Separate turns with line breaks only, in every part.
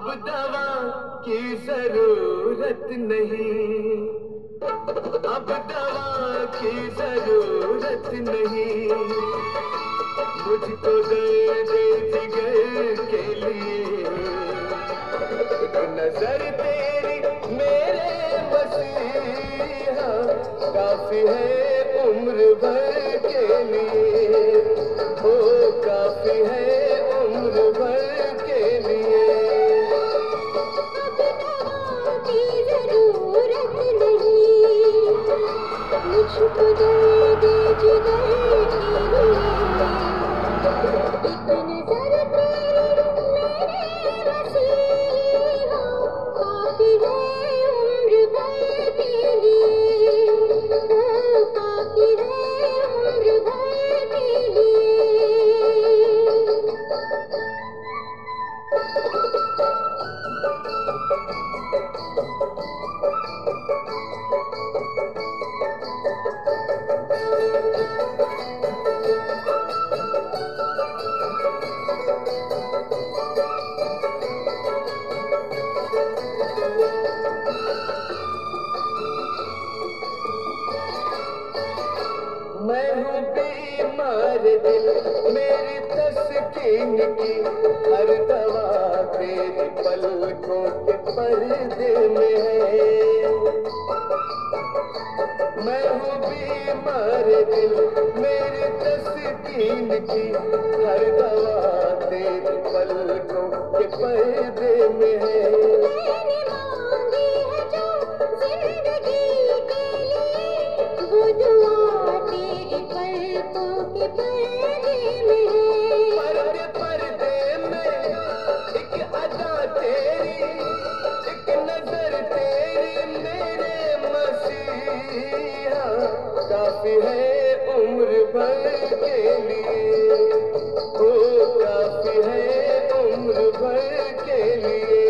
अब दवा की जरूरत नहीं, अब दवा की जरूरत नहीं, मुझको दर्द जिगर के लिए एक नजर तेरी मेरे मसीहा काफी है उम्र भर के लिए, हो काफी है उम्र भर के लिए।
मुझको दर्द जिगर के लिए एक नजर तेरी मेरे मसीहा काफी है उम्र भर के लिए, काफी है उम्र भर के लिए।
मैं हूँ बीमार दिल मेरी तस्कीन की हर दवा तेरी पलकों के पर्दे में है। मैं हूँ बीमार दिल मेरी तस्कीन की हर दवा तेरी पलकों के पर्दे में है।
मैंने मांगी है जो जिंदगी के लिए वो दुआ तेरी पलकों के पर्दे में है।
पर्दे में एक अदा तेरी, एक नजर तेरी मेरे मसीहा काफी है उम्र भर के लिए, ओ काफी है उम्र भर के लिए।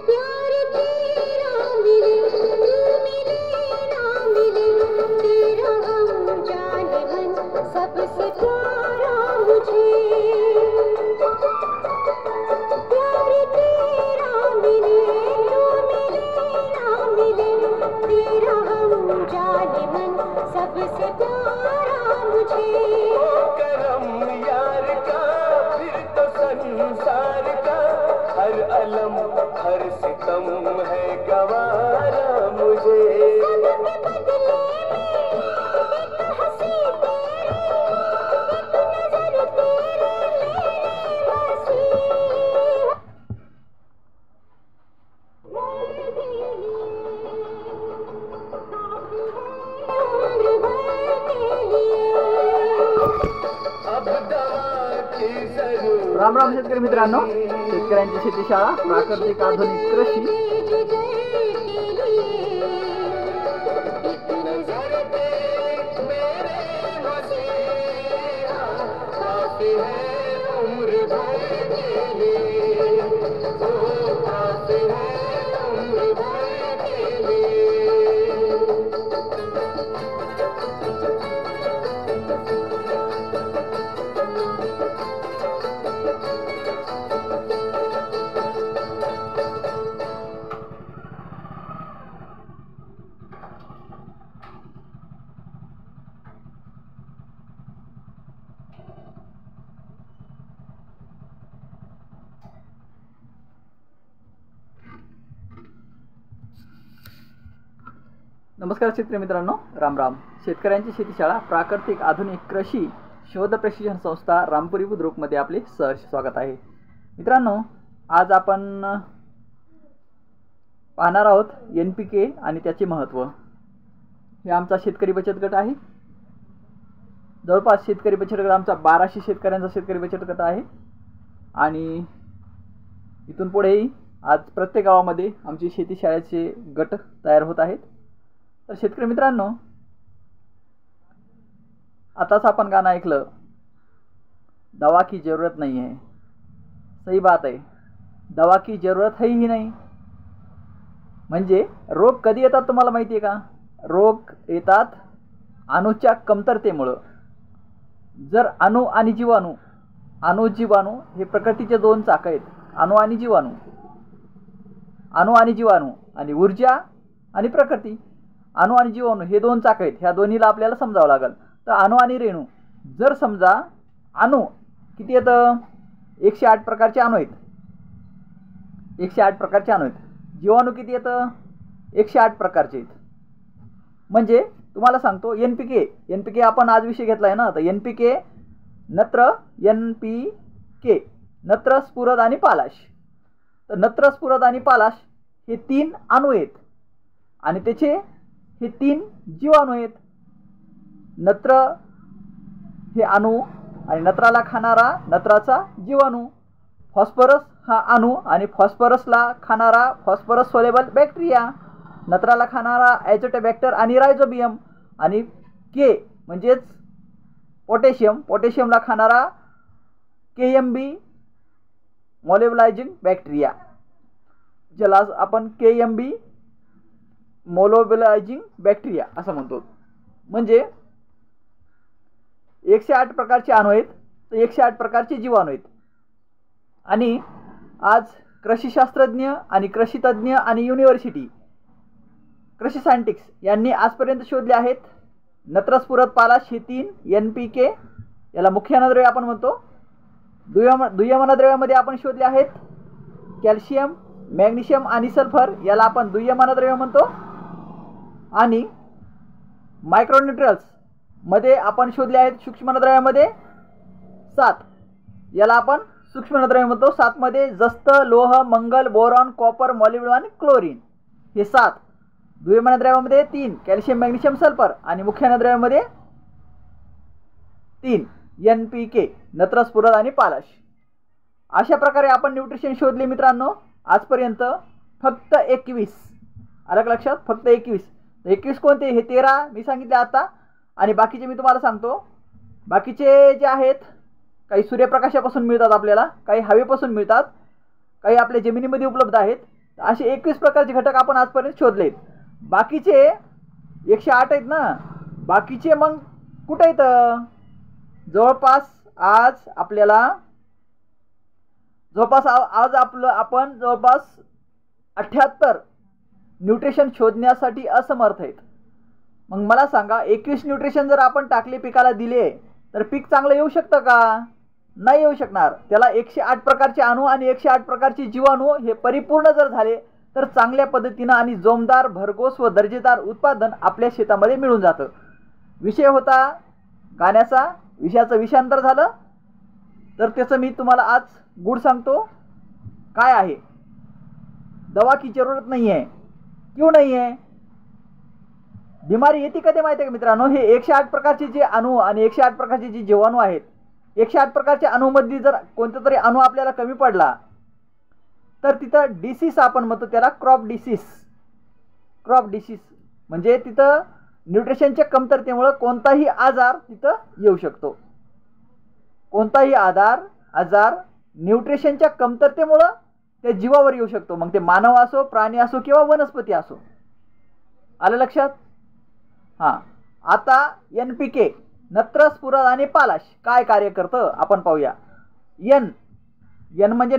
प्यार तेरा मिले तू मिले ना मिले, तेरा हम जाने मन सबसे प्यारा मुझे। प्यार तेरा मिले तू मिले ना मिले, तेरा हम जाने मन सबसे प्यारा मुझे।
करम यार का फिर तो संसार का हर अलम हर सितम है गवारा मुझे।
सबके बदले में एक हंसी तेरी, एक नजर तेरी मेरे मसीहा के लिए काफी है उम्र भर के लिए।
अब दवा की जरूरत
राम राम शेतकरी मित्रांनो, शेतकऱ्यांची शेतीशाळा प्राकृतिक आधुनिक कृषी
एक नजर तेरी मेरे मसीहा काफी है उम्र भर के लिए, ओ काफी है उम्र भर के लिए।
नमस्कार शेतकरी मित्रांनो, राम राम. शेतकऱ्यांची शेतीशाळा प्राकृतिक आधुनिक कृषी शोध प्रशिक्षण संस्था रामपुरी बुद्रुकमध्ये आपले सहर्ष स्वागत आहे. मित्रांनो, आज आपण पाहणार आहोत NPK आणि त्याचे महत्त्व. हे आमचा शेतकरी बचत गट आहे. जवळपास शेतकरी बचत गट आमचा 1200 शेतकऱ्यांचा शेतकरी बचत गट आहे आणि इथून पुढेही आज प्रत्येक गावामध्ये आमची शेतीशाळेचे गट तयार होत आहेत. तर शेतकरी मित्रांनो, आताच आपण गाणं ऐकलं, दवा की जरूरत नहीं है. सही बात आहे, दवा की जरूरत है ही नाही. म्हणजे रोग कधी येतात तुम्हाला माहिती आहे का? रोग येतात अणूच्या कमतरतेमुळं. जर अणू आणि जीवाणू, अणू जीवाणू हे प्रकृतीचे दोन चाक आहेत. अणू आणि जीवाणू, अणू आणि जीवाणू आणि ऊर्जा आणि प्रकृती. अणू आणि जीवाणू हे दोन चाक आहेत. ह्या दोन्हीला आपल्याला समजावं लागेल. तर अणू आणि रेणू, जर समजा अणू किती येतं? 108 प्रकारचे अणू आहेत. 108 प्रकारचे अणू आहेत. जीवाणू किती येतं? 108 प्रकारचे आहेत. म्हणजे तुम्हाला सांगतो, एन पी के आपण आज विषय घेतला आहे ना. तर NPK नत्र, NPK नत्र, स्फुरद आणि पालाश. तर नत्र, स्फुरद आणि पालाश हे 3 अणू आहेत आणि त्याचे हे 3 जीवाणू आहेत. नत्र हे अणू आणि नत्राला खाणारा नत्राचा जीवाणू. फॉस्फरस हा अणू आणि फॉस्फरसला खाणारा फॉस्फरस सोलेबल बॅक्टेरिया. नत्राला खाणारा ॲझोटोबॅक्टर आणि रायझोबियम. आणि के म्हणजेच पोटॅशियम, पोटॅशियमला खाणारा KMB मोलेबलायझिंग बॅक्टेरिया, ज्याला आपण KMB मोलेबलायझिंग बॅक्टेरिया असं म्हणतो. म्हणजे 108 प्रकारचे अणू आहेत, तर 108 प्रकारचे जीवाणू आहेत. आणि आज कृषीशास्त्रज्ञ आणि कृषीतज्ञ आणि युनिव्हर्सिटी कृषी सायंटिस्ट यांनी आजपर्यंत शोधले आहेत नत्र, स्फुरद, पालाश हे 3 NPK, याला मुख्य अन्नद्रव्य आपण म्हणतो. दुय्यम अन्नद्रव्यामध्ये आपण शोधले आहेत कॅल्शियम, मॅग्नेशियम आणि सल्फर, याला आपण दुय्यम अन्नद्रव्य म्हणतो. आणि मायक्रोन्यूट्रियल्स मध्ये आपण शोधले आहेत सूक्ष्म अन्नद्रव्यामध्ये 7, याला आपण सूक्ष्म अन्नद्रव्य म्हणतो. 7 मध्ये जस्त, लोह, मंगल, बोरॉन, कॉपर, मॉलिब्डेनम आणि क्लोरीन हे 7. दुय्यम अन्नद्रव्यामध्ये 3 कॅल्शियम, मॅग्नेशियम, सल्फर आणि मुख्य अन्नद्रव्यामध्ये 3 NPK नत्र, स्फुरद आणि पालाश. अशा प्रकारे आपण न्यूट्रिशन शोधले मित्रांनो आजपर्यंत. फक्त 21 आलं लक्षात, फक्त 21 कोणते? हे 13 मी सांगितले आता. आणि बाकीचे मी तुम्हाला सांगतो. बाकीचे जे आहेत, काही सूर्यप्रकाशापासून मिळतात आपल्याला, काही हवेपासून मिळतात, काही आपल्या जमिनीमध्ये उपलब्ध आहेत. असे 21 प्रकारचे घटक आपण आजपर्यंत शोधलेत. बाकीचे 108 आहेत ना, बाकीचे मग कुठे आहेत? जवळपास आज आपल्याला आपण जवळपास 78 न्यूट्रिशन शोधण्यासाठी असमर्थ आहेत. मग मला सांगा, 21 न्यूट्रिशन जर आपण टाकले, पिकाला दिले, तर पीक चांगलं येऊ शकतं का? नाही येऊ शकणार. त्याला 108 प्रकारचे अणू आणि 108 प्रकारचे जीवाणू हे परिपूर्ण जर झाले तर चांगल्या पद्धतीनं आणि जोमदार, भरघोस व दर्जेदार उत्पादन आपल्या शेतामध्ये मिळून जातं. विषय होता गाण्याचा, विषयाचं विषयांतर झालं. तर त्याचं मी तुम्हाला आज गुड सांगतो. काय आहे? दवा की जरूरत नहीं है. क्यों नहीं है? बिमारी येते कधी माहिती आहे का मित्रांनो? हे 108 प्रकारचे जे अणू आणि 108 प्रकारचे जे जीवाणू आहेत, 108 प्रकारच्या अणूमध्ये जर कोणता तरी अणू आपल्याला कमी पडला तर तिथं डिसीज आपण म्हणतो त्याला, क्रॉप डिसीज म्हणजे तिथं न्यूट्रिशनच्या कमतरतेमुळे कोणताही आजार तिथं येऊ शकतो. कोणताही आजार न्यूट्रिशनच्या कमतरतेमुळे त्या जीवावर येऊ शकतो. मग ते मानव असो, प्राणी असो किंवा वनस्पती असो. आलं लक्षात? हां, आता NPK नत्र, स्फुरद आणि पालाश काय कार्य करतं आपण पाहूया. N म्हणजे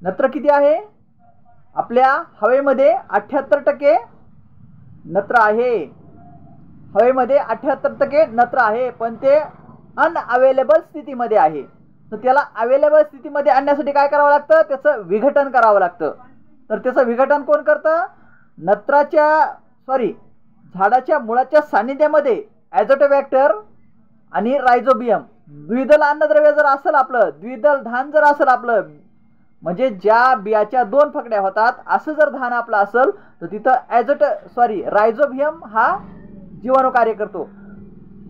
नत्र किती आहे? आपल्या हवेमध्ये 78% नत्र आहे. हवेमध्ये 78% नत्र आहे, पण ते अनअवेलेबल स्थितीमध्ये आहे. तर त्याला अवेलेबल स्थितीमध्ये आणण्यासाठी काय करावं लागतं? त्याचं विघटन करावं लागतं. तर त्याचं विघटन कोण करतं? झाडाच्या मुळाच्या सानिध्यामध्ये ॲझोटोबॅक्टर आणि रायझोबियम. द्विदल अन्नद्रव्य जर असेल आपलं, द्विदल धान जर असेल आपलं, म्हणजे ज्या बियाच्या 2 फकड्या होतात असं जर धान आपलं असेल, तर तिथं रायझोबियम हा जीवाणू कार्य करतो.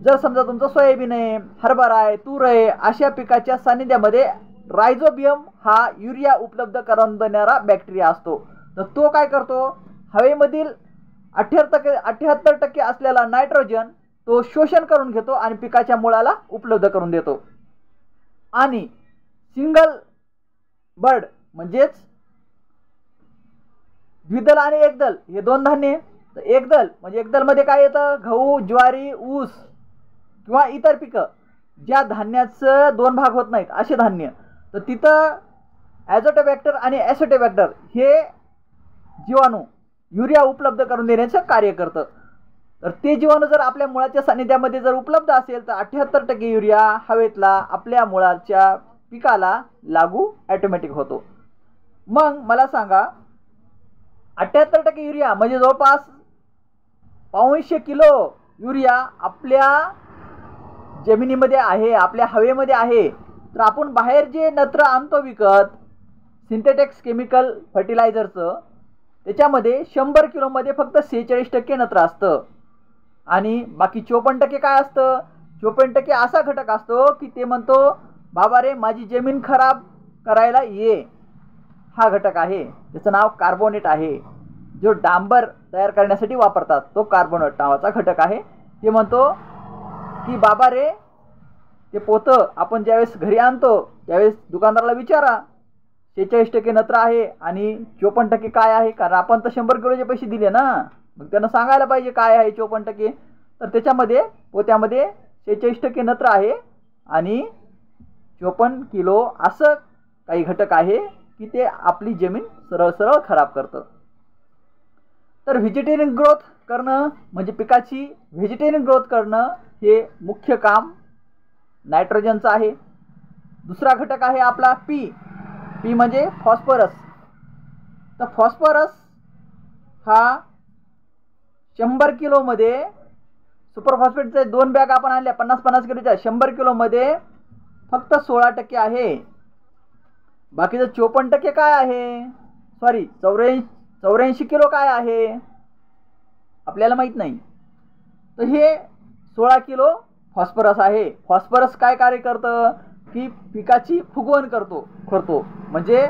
जर समजा तुमचं सोयाबीन आहे, हरभरा आहे, तूर आहे, अशा पिकाच्या सानिध्यामध्ये रायझोबियम हा युरिया उपलब्ध करून देणारा बॅक्टेरिया असतो. तर तो काय करतो? हवेमधील 78% असलेला नायट्रोजन तो शोषण करून घेतो आणि पिकाच्या मुळाला उपलब्ध करून देतो. आणि सिंगल बर्ड म्हणजेच द्विदल आणि एकदल हे दोन धान्य. तर एकदल म्हणजे एकदलमध्ये काय येतं, गहू, ज्वारी, ऊस किंवा इतर पिकं ज्या धान्याचं दोन भाग होत नाहीत असे धान्य. तर तिथं ॲझोटोबॅक्टर आणि ॲसिटोबॅक्टर हे जीवाणू युरिया उपलब्ध करून देण्याचं कार्य करतं. तर ते जीवाणू जर आपल्या मुळाच्या सानिध्यामध्ये जर उपलब्ध असेल तर 78% युरिया हवेतला आपल्या मुळाच्या पिकाला लागू ॲटोमॅटिक होतो. मग मला सांगा 78% युरिया म्हणजे जवळपास 500 किलो युरिया आपल्या जमिनीमध्ये आहे, आपल्या हवेमध्ये आहे. तर आपण बाहेर जे नत्र आणतो विकत सिंथेटिक्स केमिकल फर्टिलायझरचं, त्याच्यामध्ये 100 किलोमध्ये फक्त 46% नत्र असतं आणि बाकी 54% काय असतं. 54% असा घटक असतो की ते म्हणतो बाबा रे माझी जमीन खराब करायला ये. हा घटक आहे, त्याचं नाव कार्बोनेट आहे. जो डांबर तयार करण्यासाठी वापरतात तो कार्बोनेट नावाचा घटक आहे. ते म्हणतो की बाबा रे ते पोतं आपण ज्यावेळेस घरी आणतो त्यावेळेस दुकानदाराला विचारा 46% नत्र आहे आणि 54% काय आहे, कारण आपण तर 100 किलोचे पैसे दिले ना. मग त्यांना सांगायला पाहिजे काय आहे 54%. तर त्याच्यामध्ये पोत्यामध्ये 46% नत्र आहे आणि 54 किलो असं काही घटक आहे की ते आपली जमीन सरळ सरळ खराब करतं. तर व्हेजिटेरियन ग्रोथ करणं म्हणजे पिकाची व्हेजिटेरियन ग्रोथ करणं हे मुख्य काम नायट्रोजनचं आहे. दुसरा घटक आहे आपला पी. पी म्हणजे फॉस्फरस. तर फॉस्फरस हा 100 किलोमध्ये सुपर फॉस्फेटचे 2 बॅग आपण आणल्या 50-50 किलोच्या, 100 किलोमध्ये फक्त 16% आहे. बाकीचं 54% काय आहे, सॉरी 84 किलो काय आहे आपल्याला माहीत नाही. तर हे 16 किलो फॉस्फरस आहे. फॉस्फरस काय कार्य करतं की पिकाची फुगवण करतो. म्हणजे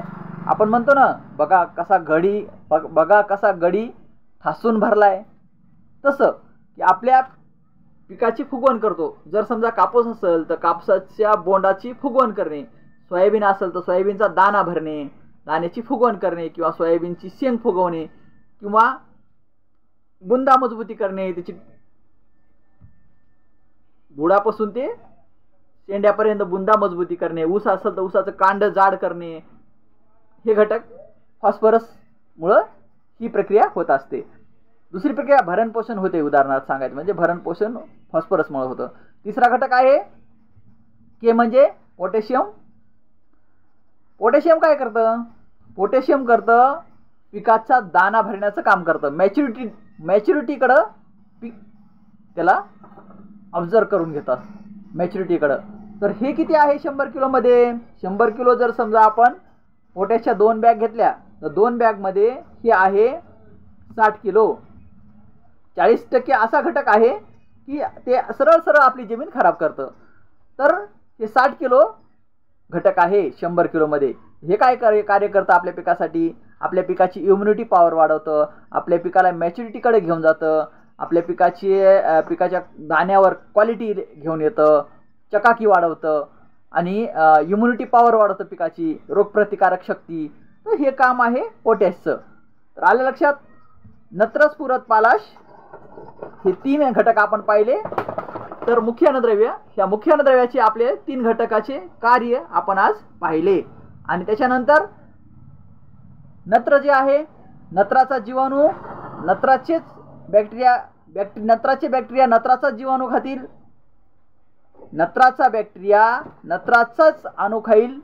आपण म्हणतो ना बघा कसा गडी ठासून भरलाय, तसं की आपल्या पिकाची फुगवण करतो. जर समजा कापूस असेल तर कापसाच्या बोंडाची फुगवण करणे, सोयाबीन असेल तर सोयाबीनचा दाणा भरणे, दाण्याची फुगवण करणे किंवा सोयाबीनची शेंग फुगवणे किंवा बुंदा मजबूती करणे, त्याची बुडापासून ते शेंड्यापर्यंत बुंदा मजबूती करणे, ऊस असेल तर ऊसाचं कांड जाड करणे, हे घटक फॉस्फरसमुळं ही प्रक्रिया होत असते. दुसरी प्रक्रिया भरण पोषण होते. उदाहरणार्थ सांगायचं म्हणजे भरण पोषण फॉस्फरसमुळे होतं. तिसरा घटक आहे के म्हणजे पोटॅशियम. पोटॅशियम काय करतं, पोटॅशियम करतं पिकाचा दाना भरण्याचं काम करतं. मॅच्युरिटीकडं पीक त्याला ऑब्झर्व करून घेतात मॅच्युरिटीकडं. तर हे किती आहे 100 किलोमध्ये, 100 किलो जर समजा आपण पोटॅशच्या 2 बॅग घेतल्या तर 2 बॅगमध्ये हे आहे 60 किलो. 40% असा घटक आहे की ते सरळ सरळ आपली जमीन खराब करतं. तर हे 60 किलो घटक आहे 100 किलोमध्ये. हे काय कार्य करतं आपल्या पिकासाठी, आपल्या पिकाची इम्युनिटी पॉवर वाढवतं, आपल्या पिकाला मॅच्युरिटीकडे घेऊन जातं, आपल्या पिकाच्या दाण्यावर क्वालिटी घेऊन येतं, चकाकी वाढवतं आणि इम्युनिटी पॉवर वाढवतं पिकाची, रोगप्रतिकारक शक्ती. तर हे काम आहे पोटॅशचं. तर आलं लक्षात. नत्र, स्फुरद, पालाश हे 3 घटक आपण पाहिले. तर मुख्य अन्नद्रव्य, ह्या मुख्य अन्नद्रव्याचे आपले 3 घटकाचे कार्य आपण आज पाहिले. आणि त्याच्यानंतर नत्र जे आहे, नत्राचा जीवाणू नत्राचे बॅक्टेरिया नत्राचा जीवाणू खातील, नत्राचा बॅक्टेरिया नत्राचाच अणू खाईल,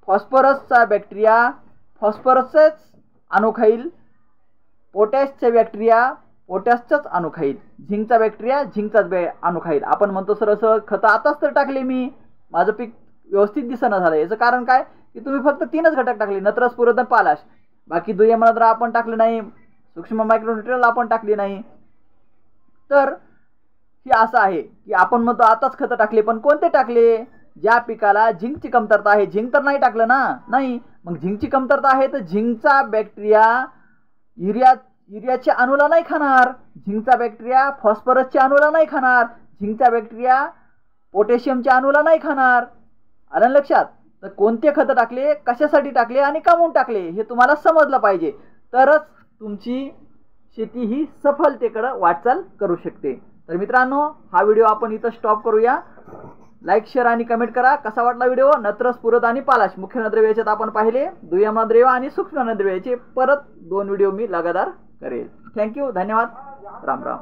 फॉस्फरसचा बॅक्टेरिया फॉस्फरसचाच अणू खाईल, पोटॅशचा बॅक्टेरिया पोटॅशचाच अणू खाईल, झिंकचा बॅक्टेरिया झिंकचाच अणू खाईल. आपण म्हणतो सरळ खतं आताच तर टाकले मी, माझं पीक व्यवस्थित दिसणं झालं. याचं कारण काय की तुम्ही फक्त 3च घटक टाकले, नत्र, स्फुरद, पालाश. बाकी दुय्यम अन्नद्रव्य आपण टाकले नाही, सूक्ष्म मायक्रोन्यूट्रियल आपण टाकली नाही. तर हे असं आहे की आपण म्हणतो आताच खतं टाकले, पण कोणते टाकले, ज्या पिकाला झिंकची कमतरता आहे. झिंक तर नाही टाकलं ना, नाही. मग झिंकची कमतरता आहे तर झिंकचा बॅक्टेरिया युरियाच्या अणूला नाही खाणार, झिंकचा बॅक्टेरिया फॉस्फरसच्या अणूला नाही खाणार, झिंकचा बॅक्टेरिया पोटॅशियमच्या अणूला नाही खाणार. आलं लक्षात? तर कोणते खतं टाकले, कशासाठी टाकले आणि कामून टाकले हे तुम्हाला समजलं पाहिजे, तरच तुमची शेती ही सफलतेकडे वाटचाल करू शकते. तर मित्रांनो, हा व्हिडिओ आपण इथं स्टॉप करूया. लाईक, शेअर आणि कमेंट करा. कसा वाटला व्हिडिओ? नत्र, स्फुरद आणि पालाश मुख्य नद्रव्य याच्यात आपण पाहिले, दुय्यम नद्रव्य आणि सूक्ष्म नद्रव्य याचे परत 2 व्हिडिओ मी लगातार करेल. थँक्यू, धन्यवाद, राम राम.